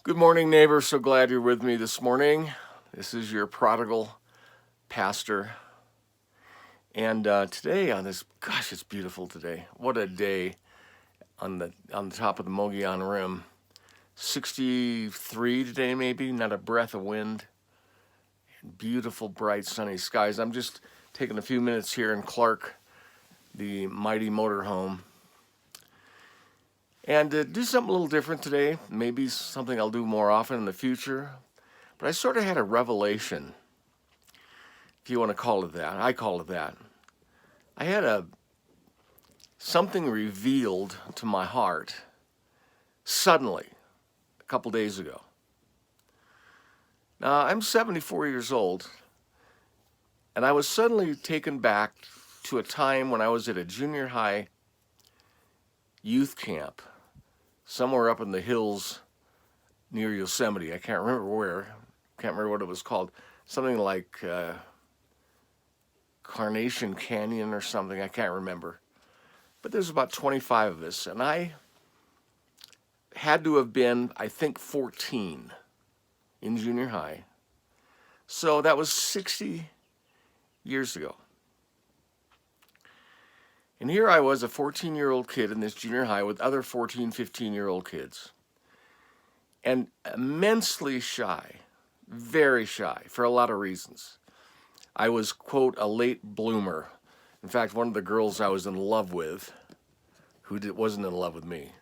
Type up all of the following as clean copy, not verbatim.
Good morning, neighbor. So glad you're with me this morning. This is your prodigal pastor. And today on this, gosh, it's beautiful today. What a day on the top of the Mogollon Rim. 63 today, maybe, not a breath of wind. Beautiful, bright, sunny skies. I'm just taking a few minutes here in Clark, the mighty motorhome, and do something a little different today. Maybe something I'll do more often in the future. But I sort of had a revelation, if you want to call it that. I call it that. I had something revealed to my heart suddenly a couple days ago. Now, I'm 74 years old, and I was suddenly taken back to a time when I was at a junior high youth camp somewhere up in the hills near Yosemite. I can't remember where. Can't remember what it was called. Something like Carnation Canyon or something. I can't remember. But there's about 25 of us, and I had to have been, I think, 14 in junior high. So that was 60 years ago. And here I was, a 14-year-old kid in this junior high with other 14, 15-year-old kids. And immensely shy, very shy, for a lot of reasons. I was, quote, a late bloomer. In fact, one of the girls I was in love with, wasn't in love with me,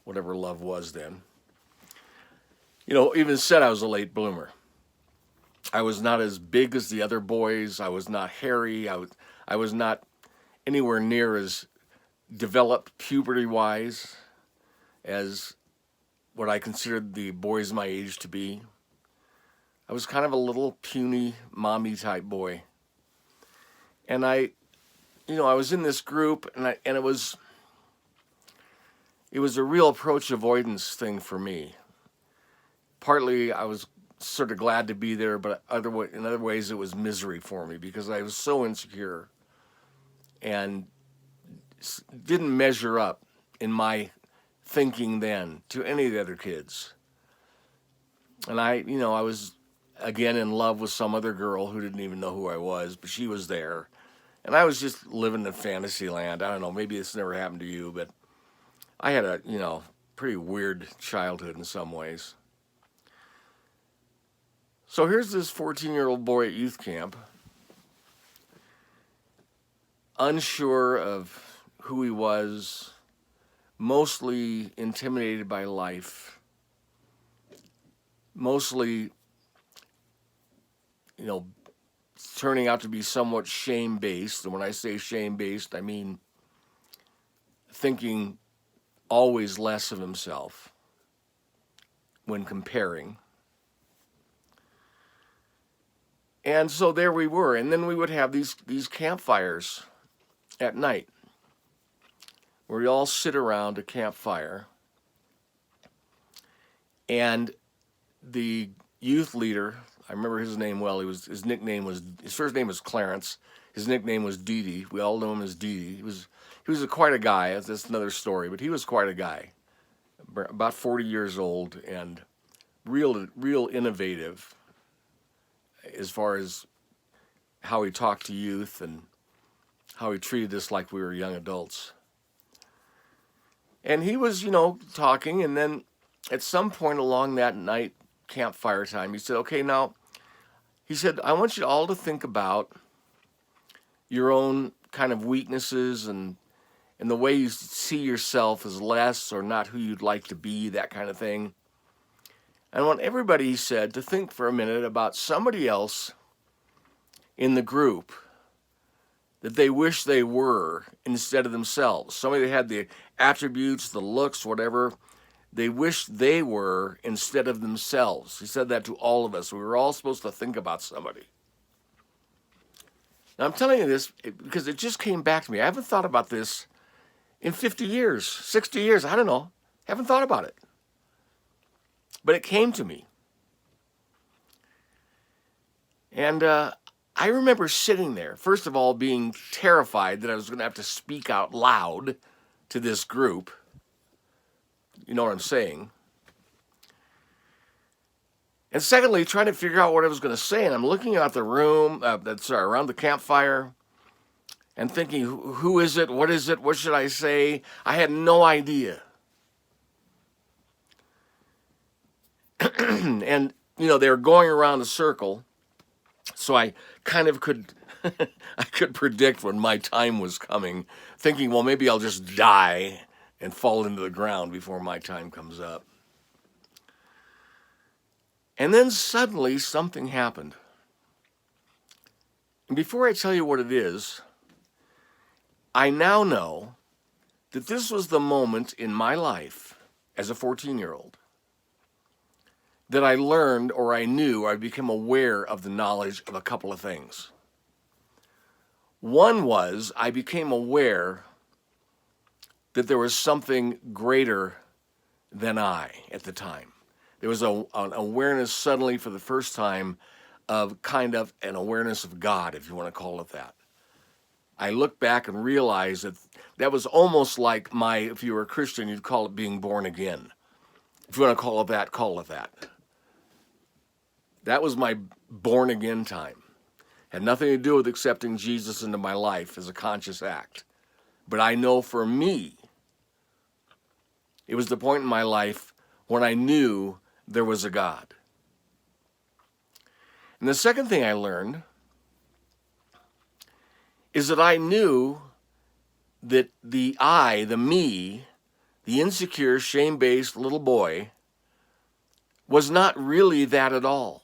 whatever love was then, even said I was a late bloomer. I was not as big as the other boys. I was not hairy. I was not anywhere near as developed puberty-wise as what I considered the boys my age to be. I was kind of a little puny, mommy-type boy. And I was in this group, and it was a real approach avoidance thing for me. Partly, I was sort of glad to be there, but in other ways, it was misery for me because I was so insecure and didn't measure up in my thinking then to any of the other kids. And I was again in love with some other girl who didn't even know who I was, but she was there. And I was just living in fantasy land. I don't know, maybe this never happened to you, but I had a, pretty weird childhood in some ways. So here's this 14-year-old boy at youth camp, unsure of who he was, mostly intimidated by life, mostly, turning out to be somewhat shame-based. And when I say shame-based, I mean thinking always less of himself when comparing. And so there we were. And then we would have these campfires at night where we all sit around a campfire. And the youth leader, I remember his name well. His first name was Clarence. His nickname was Dee Dee. We all know him as Dee Dee. He was quite a guy. That's another story, but he was quite a guy. About 40 years old and real innovative as far as how he talked to youth and how he treated us like we were young adults. And he was, talking, and then at some point along that night, campfire time, he said, okay, now, he said, I want you all to think about your own kind of weaknesses and the way you see yourself as less or not who you'd like to be, that kind of thing. I want everybody, he said, to think for a minute about somebody else in the group that they wish they were instead of themselves. Somebody that had the attributes, the looks, whatever, they wish they were instead of themselves. He said that to all of us. We were all supposed to think about somebody. Now, I'm telling you this because it just came back to me. I haven't thought about this in 50 years, 60 years. I don't know. Haven't thought about it. But it came to me. And I remember sitting there, first of all, being terrified that I was going to have to speak out loud to this group. You know what I'm saying? And secondly, trying to figure out what I was going to say. And I'm looking out the room, around the campfire, and thinking, who is it? What is it? What should I say? I had no idea. And, they were going around a circle, so I kind of could, I could predict when my time was coming, thinking, well, maybe I'll just die and fall into the ground before my time comes up. And then suddenly something happened. And before I tell you what it is, I now know that this was the moment in my life as a 14-year-old that I learned, or I knew, or I became aware of the knowledge of a couple of things. One was I became aware that there was something greater than I at the time. There was an awareness suddenly for the first time of kind of an awareness of God, if you want to call it that. I look back and realize that that was almost like if you were a Christian, you'd call it being born again. If you want to call it that, call it that. That was my born again time. Had nothing to do with accepting Jesus into my life as a conscious act. But I know for me, it was the point in my life when I knew there was a God. And the second thing I learned is that I knew that the me, the insecure, shame-based little boy, was not really that at all,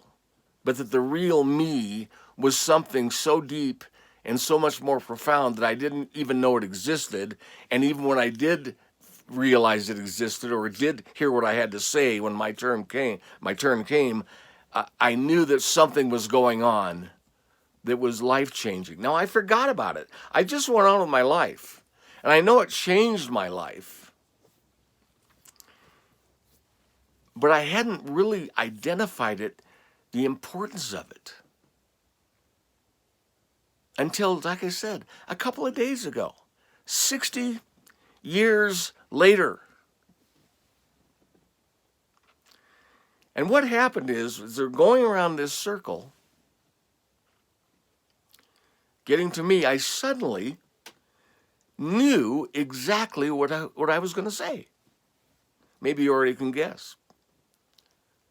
but that the real me was something so deep and so much more profound that I didn't even know it existed. And even when I did realize it existed, or did hear what I had to say when my turn came, I knew that something was going on that was life-changing. Now, I forgot about it. I just went on with my life. And I know it changed my life. But I hadn't really identified it, the importance of it, until, like I said, a couple of days ago, 60 years later. And what happened is they're going around this circle, getting to me, I suddenly knew exactly what I was going to say. Maybe you already can guess.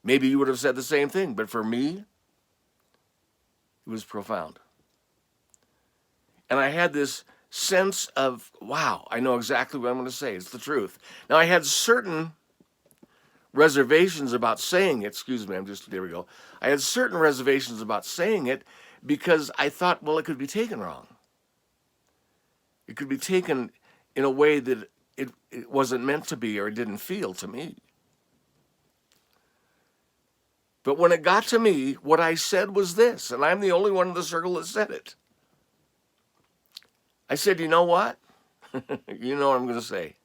Maybe you would have said the same thing, but for me, it was profound. And I had this sense of, wow, I know exactly what I'm going to say. It's the truth. Now, I had certain reservations about saying it. There we go. I had certain reservations about saying it because I thought, well, it could be taken wrong. It could be taken in a way that it wasn't meant to be, or it didn't feel to me. But when it got to me, what I said was this, and I'm the only one in the circle that said it. I said, you know what? You know what I'm going to say.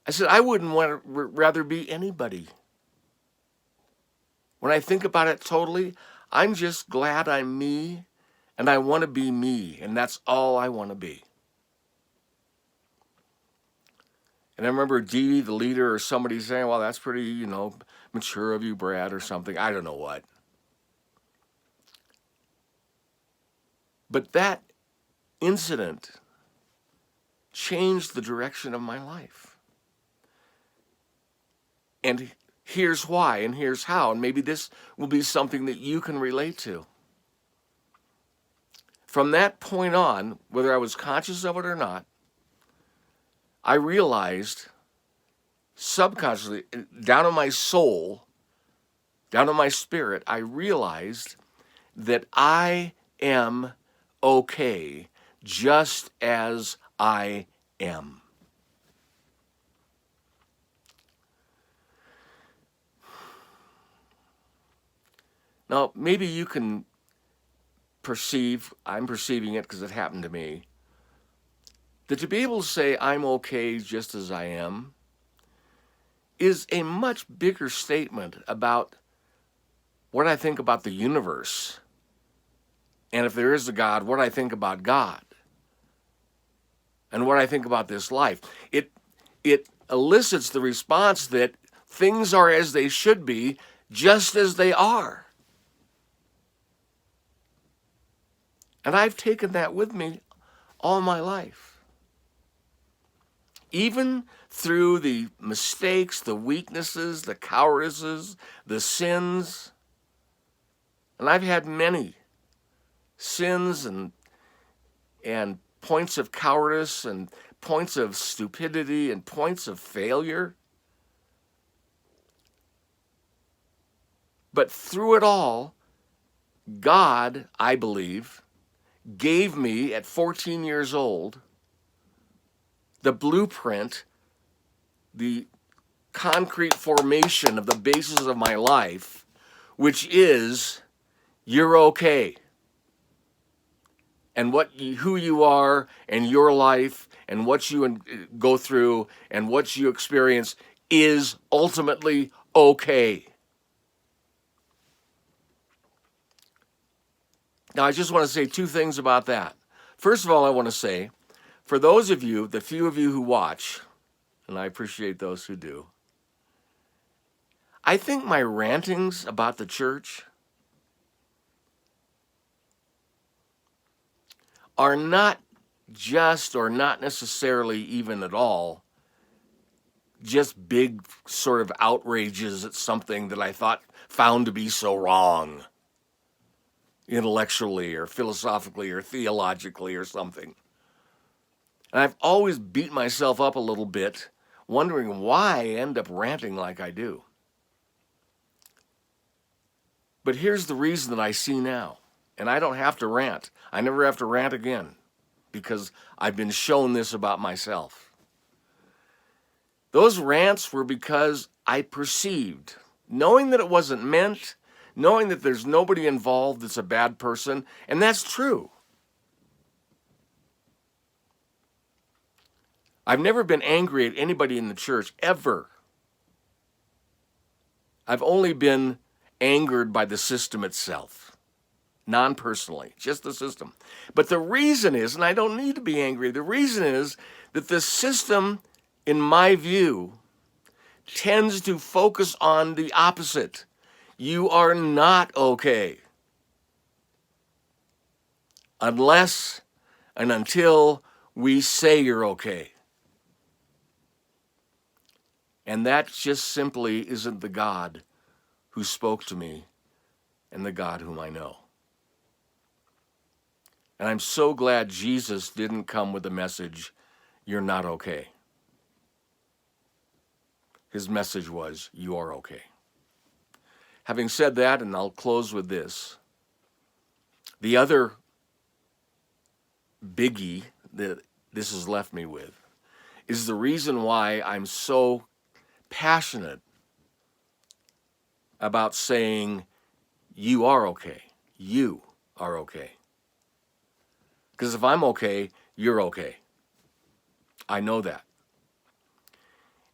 I said, I wouldn't want to rather be anybody. When I think about it totally, I'm just glad I'm me, and I want to be me, and that's all I want to be. And I remember Dee, the leader, or somebody saying, well, that's pretty, mature of you, Brad, or something. I don't know what. But that incident changed the direction of my life. And here's why, and here's how, and maybe this will be something that you can relate to. From that point on, whether I was conscious of it or not, I realized subconsciously, down in my soul, down in my spirit, I realized that I am okay just as I am. Now, maybe you can I'm perceiving it because it happened to me, that to be able to say I'm okay just as I am is a much bigger statement about what I think about the universe. And if there is a God, what I think about God. And what I think about this life. It elicits the response that things are as they should be just as they are. And I've taken that with me all my life. Even through the mistakes, the weaknesses, the cowardices, the sins, and I've had many sins and points of cowardice and points of stupidity and points of failure. But through it all, God, I believe, gave me at 14 years old the blueprint, the concrete formation of the basis of my life, which is you're okay. And who you are and your life and what you go through and what you experience is ultimately okay. Now, I just want to say two things about that. First of all, I want to say, for those of you, the few of you who watch, and I appreciate those who do, I think my rantings about the church are not just, or not necessarily even at all, just big sort of outrages at something that I found to be so wrong, intellectually or philosophically or theologically or something. And I've always beat myself up a little bit, wondering why I end up ranting like I do. But here's the reason that I see now. And I don't have to rant. I never have to rant again because I've been shown this about myself. Those rants were because I perceived, knowing that it wasn't meant, knowing that there's nobody involved that's a bad person, and that's true. I've never been angry at anybody in the church, ever. I've only been angered by the system itself, non-personally, just the system. But the reason is, and I don't need to be angry, the reason is that the system, in my view, tends to focus on the opposite. You are not okay unless and until we say you're okay. And that just simply isn't the God who spoke to me and the God whom I know. And I'm so glad Jesus didn't come with the message, you're not okay. His message was, you are okay. Having said that, and I'll close with this, the other biggie that this has left me with is the reason why I'm so passionate about saying, you are okay. You are okay. Because if I'm okay, you're okay. I know that.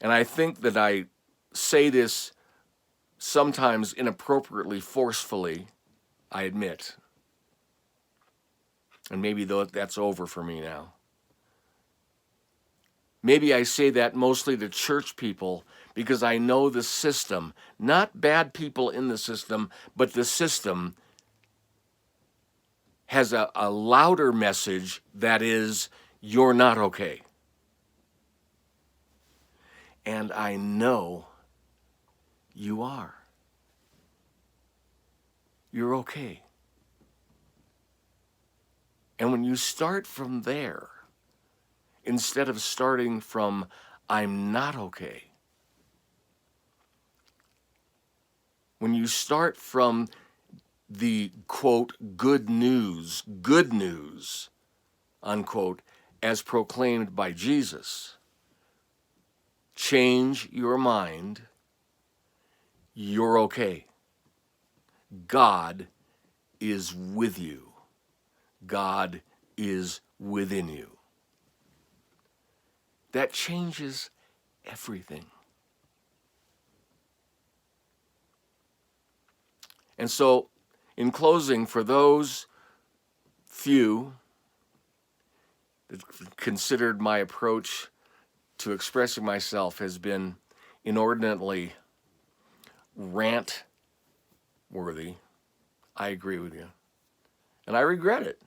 And I think that I say this sometimes inappropriately, forcefully, I admit. And maybe that's over for me now. Maybe I say that mostly to church people because I know the system, not bad people in the system, but the system has a louder message that is, you're not okay. And I know you are. You're okay. And when you start from there, instead of starting from, I'm not okay, when you start from the, quote, good news, unquote, as proclaimed by Jesus, change your mind, you're okay. God is with you. God is within you. That changes everything. And so, in closing, for those few that considered my approach to expressing myself has been inordinately worthy. I agree with you. And I regret it.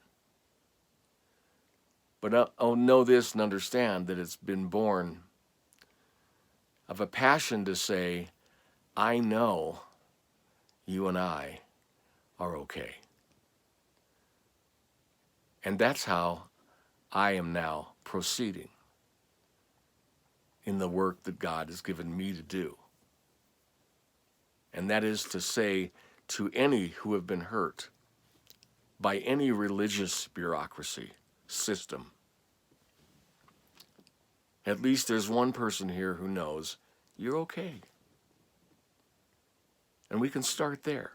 But I'll know this and understand that it's been born of a passion to say, I know you and I are okay. And that's how I am now proceeding in the work that God has given me to do. And that is to say to any who have been hurt by any religious bureaucracy system, at least there's one person here who knows you're okay. And we can start there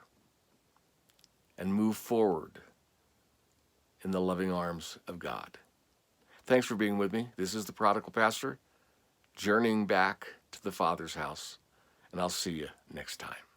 and move forward in the loving arms of God. Thanks for being with me. This is the Prodigal Pastor, journeying back to the Father's house, and I'll see you next time.